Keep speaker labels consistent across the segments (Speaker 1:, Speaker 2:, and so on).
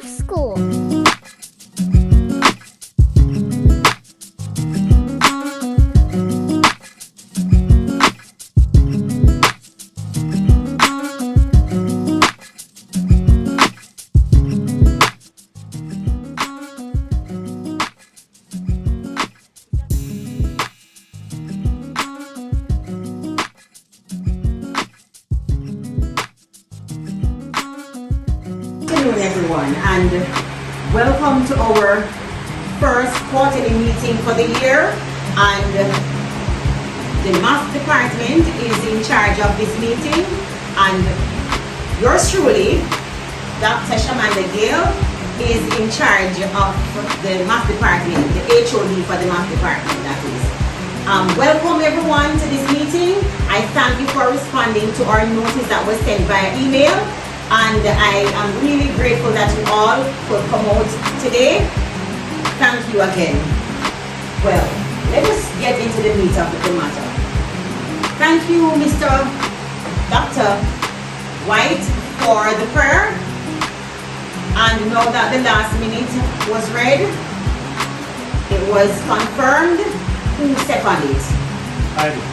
Speaker 1: school.
Speaker 2: Good afternoon, everyone, and welcome to our first quarterly meeting for the year. And the math department is in charge of this meeting, and yours truly, Dr. Shamanda Gill, is in charge of the math department, the H.O.D for the math department, that is. Welcome everyone to this meeting. I thank you for responding to our notice that was sent via email. And I am really grateful that you all could come out today. Thank you again. Well, let us get into the meat of the matter. Thank you, Mr. Dr. White, for the prayer. And now that the last minute was read, it was confirmed. Who seconded it?
Speaker 3: I did.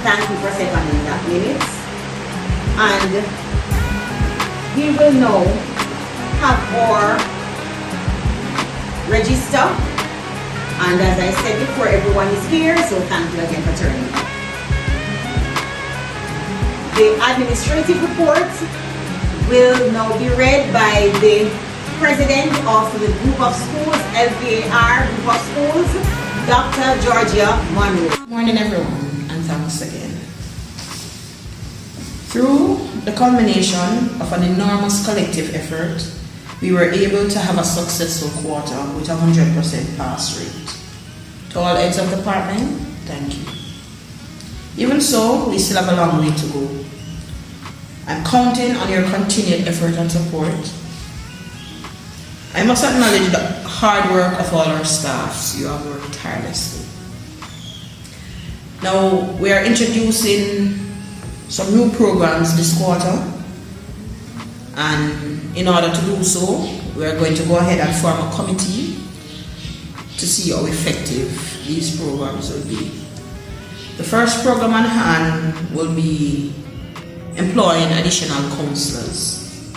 Speaker 2: Thank you for seconding that minute. And we will now have our register, and as I said before, everyone is here, so thank you again for turning up. The administrative report will now be read by the president of the group of schools, LVAR group of schools, Dr. Georgia Monroe.
Speaker 4: Good morning, everyone, and thanks again. Through the culmination of an enormous collective effort, we were able to have a successful quarter with a 100% pass rate. To all heads of department, thank you. Even so, we still have a long way to go. I'm counting on your continued effort and support. I must acknowledge the hard work of all our staffs. You have worked tirelessly. Now, we are introducing some new programs this quarter, and in order to do so, we are going to go ahead and form a committee to see how effective these programs will be. The first program on hand will be employing additional counselors,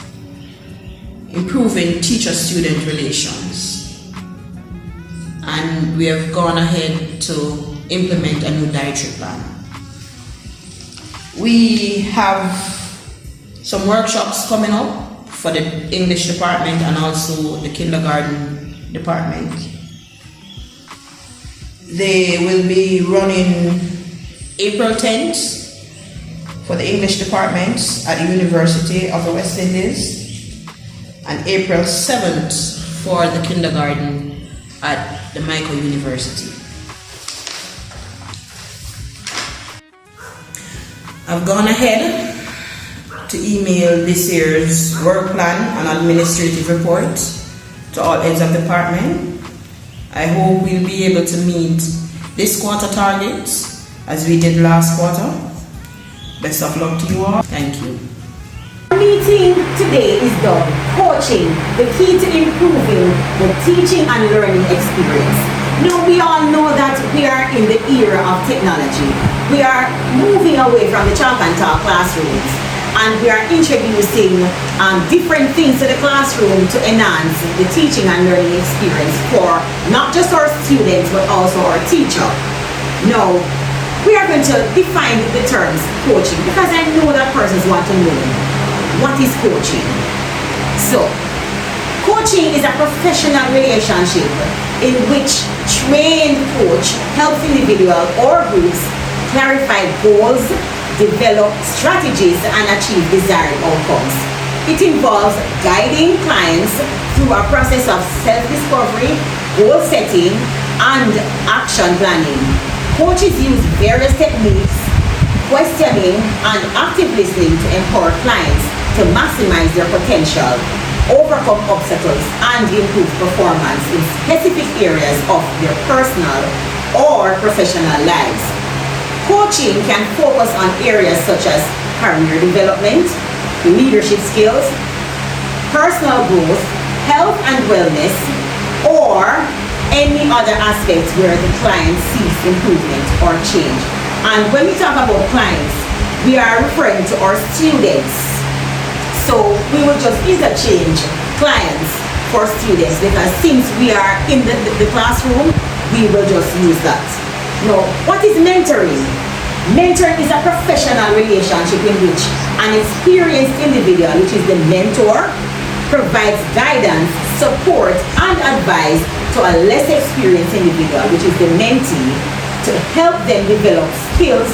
Speaker 4: improving teacher-student relations, and we have gone ahead to implement a new dietary plan. We have some workshops coming up for the English department and also the kindergarten department. They will be running April 10th for the English department at the University of the West Indies and April 7th for the kindergarten at the Michael University. I've gone ahead to email this year's work plan and administrative report to all heads of department. I hope we'll be able to meet this quarter targets as we did last quarter. Best of luck to you all. Thank you.
Speaker 2: Our meeting today is done. Coaching, the key to improving the teaching and learning experience. Now, we all know that we are in the era of technology. We are moving away from the chalk and talk classrooms, and we are introducing different things to the classroom to enhance the teaching and learning experience for not just our students but also our teacher. Now, we are going to define the terms coaching, because I know that persons want to know what is coaching. So, coaching is a professional relationship in which trained coach helps individuals or groups clarify goals, develop strategies, and achieve desired outcomes. It involves guiding clients through a process of self-discovery, goal setting, and action planning. Coaches use various techniques, questioning, and active listening to empower clients to maximize their potential, overcome obstacles, and improve performance in specific areas of their personal or professional lives. Coaching can focus on areas such as career development, leadership skills, personal growth, health and wellness, or any other aspects where the client seeks improvement or change. And when we talk about clients, we are referring to our students. So we will just interchange clients for students, because since we are in the classroom, we will just use that. Now, what is mentoring? Mentoring is a professional relationship in which an experienced individual, which is the mentor, provides guidance, support, and advice to a less experienced individual, which is the mentee, to help them develop skills,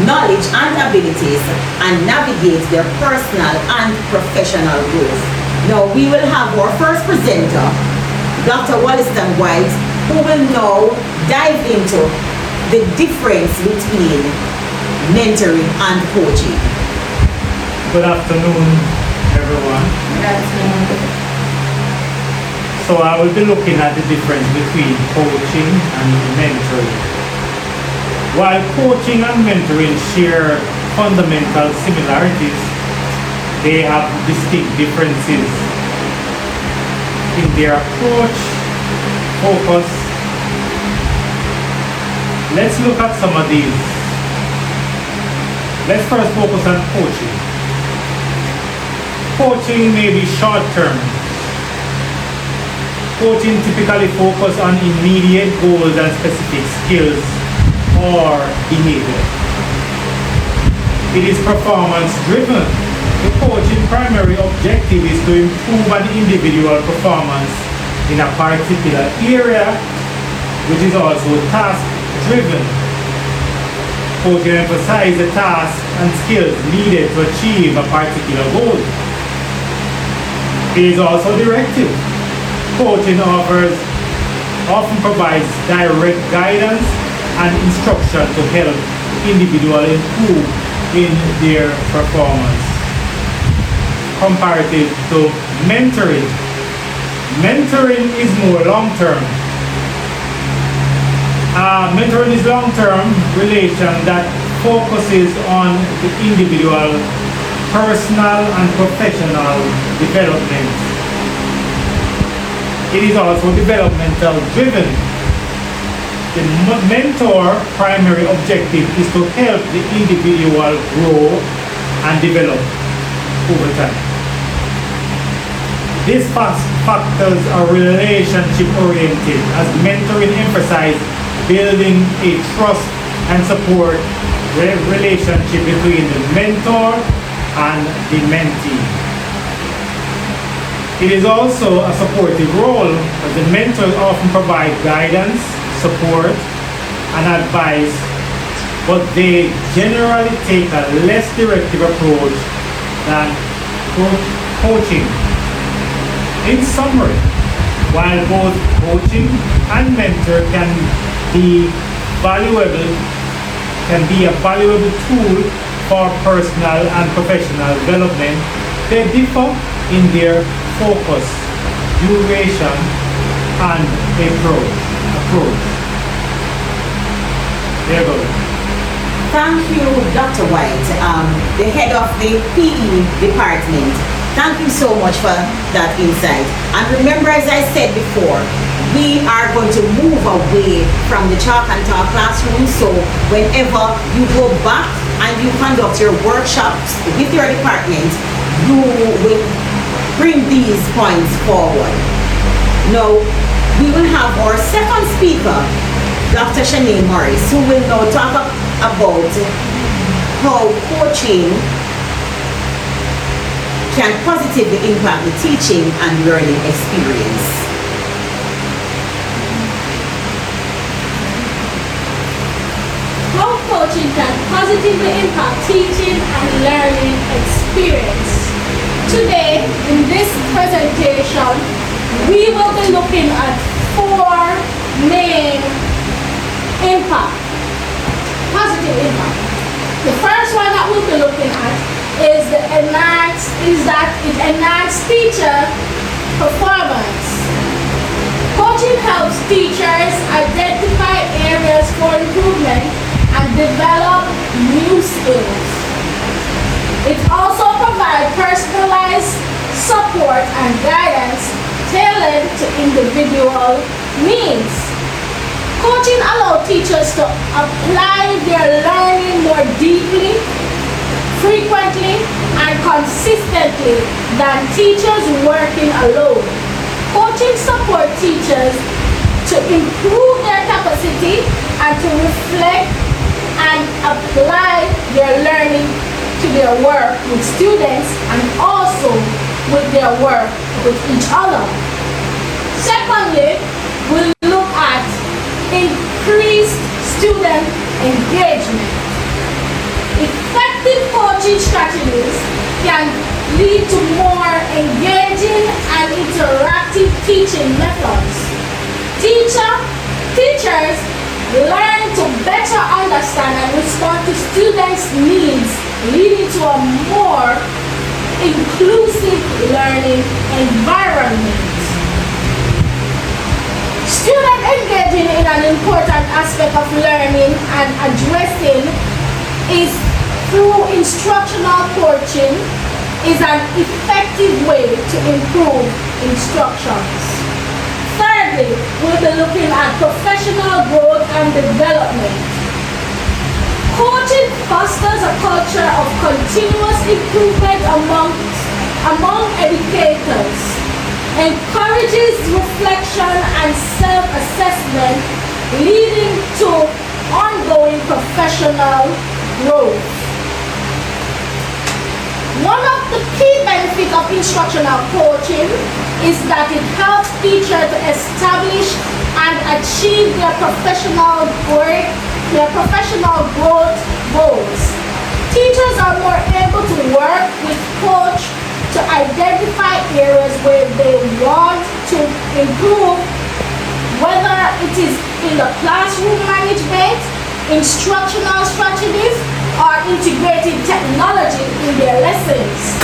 Speaker 2: knowledge, and abilities, and navigate their personal and professional growth. Now, we will have our first presenter, Dr. Wollaston White, who will now dive into the difference between mentoring and coaching.
Speaker 1: Good afternoon, everyone.
Speaker 2: Good afternoon.
Speaker 1: So I will be looking at the difference between coaching and mentoring. While coaching and mentoring share fundamental similarities, they have distinct differences in their approach, focus. Let's look at some of these. Let's first focus on coaching. Coaching may be short-term. Coaching typically focuses on immediate goals and specific skills or behavior. It is performance-driven. The coaching primary objective is to improve an individual performance in a particular area, which is also task-driven. Coaching emphasizes the tasks and skills needed to achieve a particular goal. It is also directive. Coaching often provides direct guidance and instruction to help individuals improve in their performance. Comparative to mentoring. Mentoring is more long-term. Mentoring is long-term relation that focuses on the individual personal and professional development. It is also developmental driven. The mentor primary objective is to help the individual grow and develop over time. These factors are relationship oriented, as mentoring emphasizes building a trust and support relationship between the mentor and the mentee. It is also a supportive role, as the mentors often provide guidance, support, and advice, but they generally take a less directive approach than coaching. In summary, while both coaching and mentor can be a valuable tool for personal and professional development, they differ in their focus, duration, and approach. There you go.
Speaker 2: Thank you, Dr. White, the head of the PE department. Thank you so much for that insight. And remember, as I said before, we are going to move away from the chalk and talk classroom. So whenever you go back and you conduct your workshops with your department, you will bring these points forward. Now, we will have our second speaker, Dr. Shanae Morris, who will now talk about how coaching can positively impact the teaching and learning experience.
Speaker 3: How coaching can positively impact teaching and learning experience. Today, in this presentation, we will be looking at 4 main positive impact. The first one that we'll be looking at is that it enhances teacher performance. Coaching helps teachers identify areas for improvement and develop new skills. It also provides personalized support and guidance tailored to individual needs. Coaching allows teachers to apply their learning more deeply, frequently, and consistently than teachers working alone. Coaching supports teachers to improve their capacity and to reflect and apply their learning to their work with students and also with their work with each other. Secondly, we'll look at increased student engagement. Effective coaching strategies can lead to more engaging and interactive teaching methods. Teachers learn to better understand and respond to students' needs, leading to a more inclusive learning environment. Student engaging in an important aspect of learning and addressing is through instructional coaching is an effective way to improve instructions. Thirdly, we'll be looking at professional growth and development. Coaching fosters a culture of continuous improvement among educators, encourages reflection and self-assessment, leading to ongoing professional growth. One of the key benefits of instructional coaching is that it helps teachers to establish and achieve their professional growth goals. Teachers are more able to work with coach to identify areas where they want to improve, whether it is in the classroom management, instructional strategies, or integrating technology in their lessons.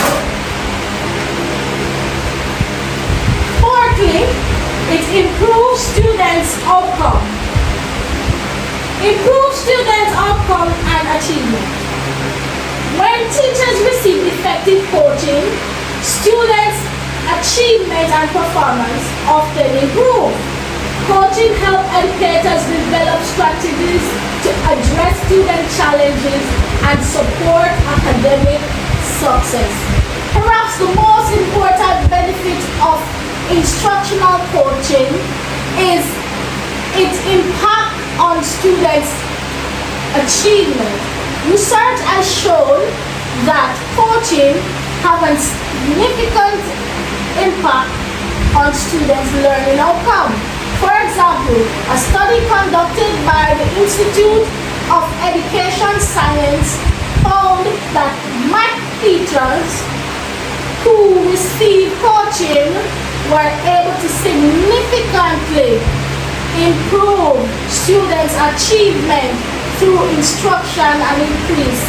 Speaker 3: Fourthly, it improves students' outcome. Improves students' outcome and achievement. When teachers receive effective coaching, students' achievement and performance often improve. Coaching helps educators develop strategies to address student challenges and support academic success. Perhaps the most important benefit of instructional coaching is its impact on students' achievement. Research has shown that coaching has a significant impact on students' learning outcome. For example, a study conducted by the Institute of Education Science found that math teachers who received coaching were able to significantly improve students' achievement through instruction and increase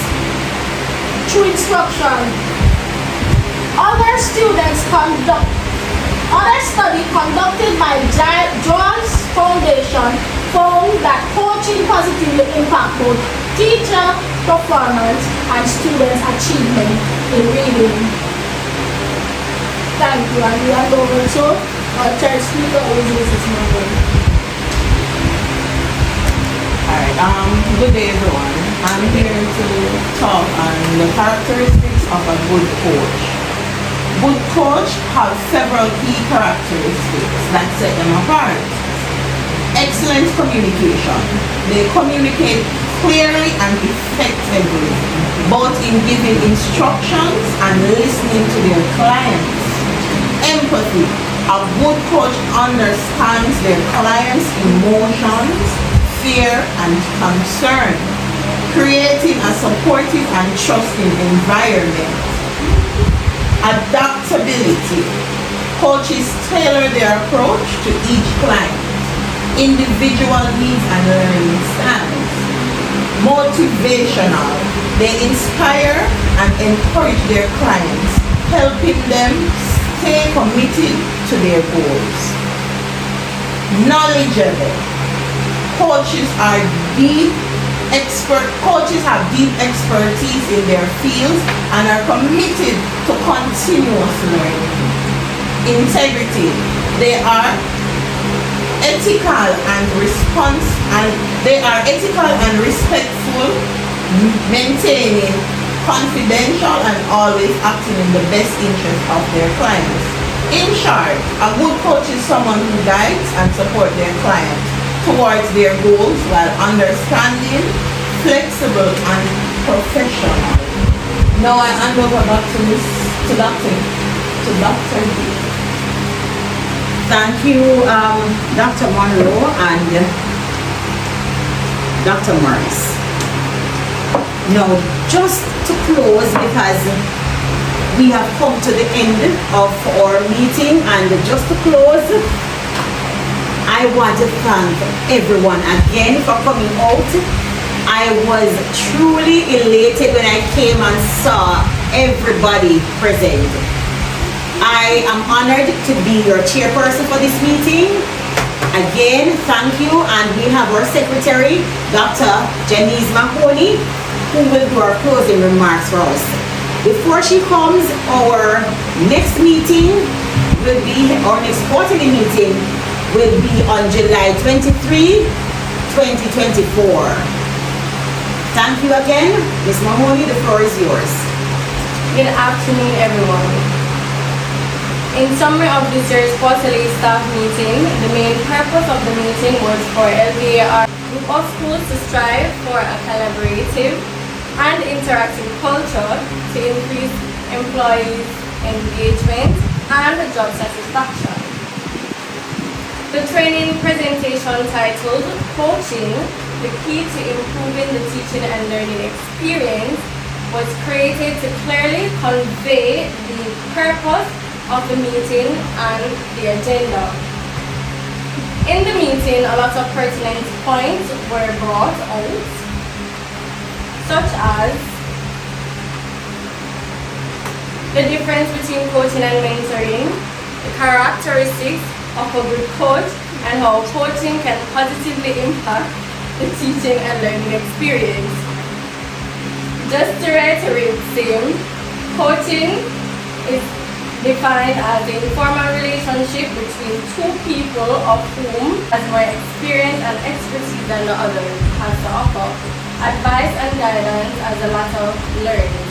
Speaker 3: through instruction. Other study conducted by Jones Foundation found that coaching positively impacts both teacher performance and students' achievement in reading. Thank you, and we hand over to our third speaker, who is Mrs. Morgan.
Speaker 5: Alright, good day everyone. I'm here to talk on the characteristics of a good coach. Good coach have several key characteristics that set them apart. Excellent communication. They communicate clearly and effectively, both in giving instructions and listening to their clients. Empathy. A good coach understands their clients' emotions, fear, and concern, creating a supportive and trusting environment. Adaptability. Coaches tailor their approach to each client, individual needs and learning styles. Motivational. They inspire and encourage their clients, helping them stay committed to their goals. Knowledgeable. Coaches have deep expertise in their fields and are committed to continuous learning. integrity. They are ethical and respectful, maintaining confidential and always acting in the best interest of their clients. In short, a good coach is someone who guides and supports their client towards their goals while understanding, flexible and professional. Now I hand over back to Dr. D.
Speaker 2: Thank you, Dr. Monroe and Dr. Morris. Now, just to close, because we have come to the end of our meeting, and just to close, I want to thank everyone again for coming out. I was truly elated when I came and saw everybody present. I am honored to be your chairperson for this meeting. Again, thank you, and we have our secretary, Dr. Janice Mahoney, who will do our closing remarks for us. Before she comes, our next meeting will be, our next quarterly meeting will be on July 23, 2024. Thank you again. Ms. Mahoney, the floor is yours.
Speaker 3: Good afternoon, everyone. In summary of this year's quarterly staff meeting, the main purpose of the meeting was for LVAR group of schools to strive for a collaborative and interactive culture to increase employees' engagement and job satisfaction. The training presentation titled Coaching, the Key to Improving the Teaching and Learning Experience was created to clearly convey the purpose of the meeting and the agenda. In the meeting, a lot of pertinent points were brought out, such as the difference between coaching and mentoring, the characteristics of a good coach, and how coaching can positively impact the teaching and learning experience. Just to reiterate the same, coaching is defined as the informal relationship between two people of whom has more experience and expertise than the other has to offer, advice and guidance as a matter of learning.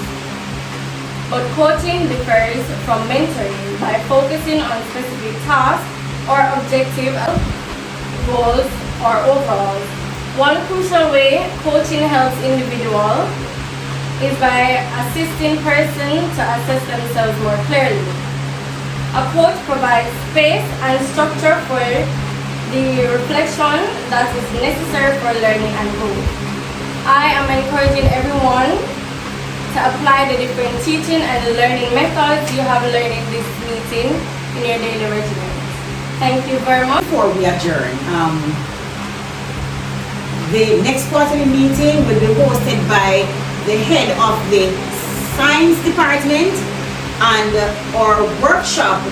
Speaker 3: But coaching differs from mentoring by focusing on specific tasks or objective goals or overalls. One crucial way coaching helps individuals is by assisting persons to assess themselves more clearly. A coach provides space and structure for the reflection that is necessary for learning and growth. I am encouraging everyone to apply the different teaching and learning methods you have learned in this meeting in your daily regimen. Thank you very much.
Speaker 2: Before we adjourn, the next quarterly meeting will be hosted by the head of the science department, and our workshop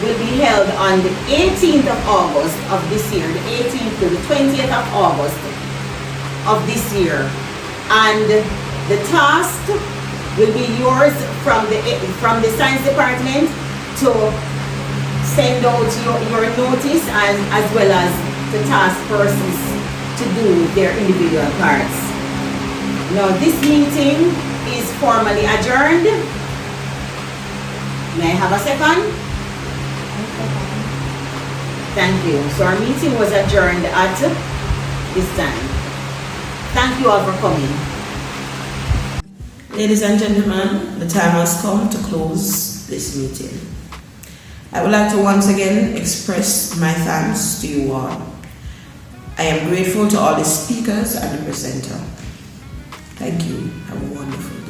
Speaker 2: will be held on the 18th of August of this year, the 18th to the 20th of August of this year. And the task will be yours from the science department to send out your notice, and as well as the task persons to do their individual parts. Now this meeting is formally adjourned. May I have a second? Thank you. So our meeting was adjourned at this time. Thank you all for coming.
Speaker 4: Ladies and gentlemen, the time has come to close this meeting. I would like to once again express my thanks to you all. I am grateful to all the speakers and the presenter. Thank you. Have a wonderful day.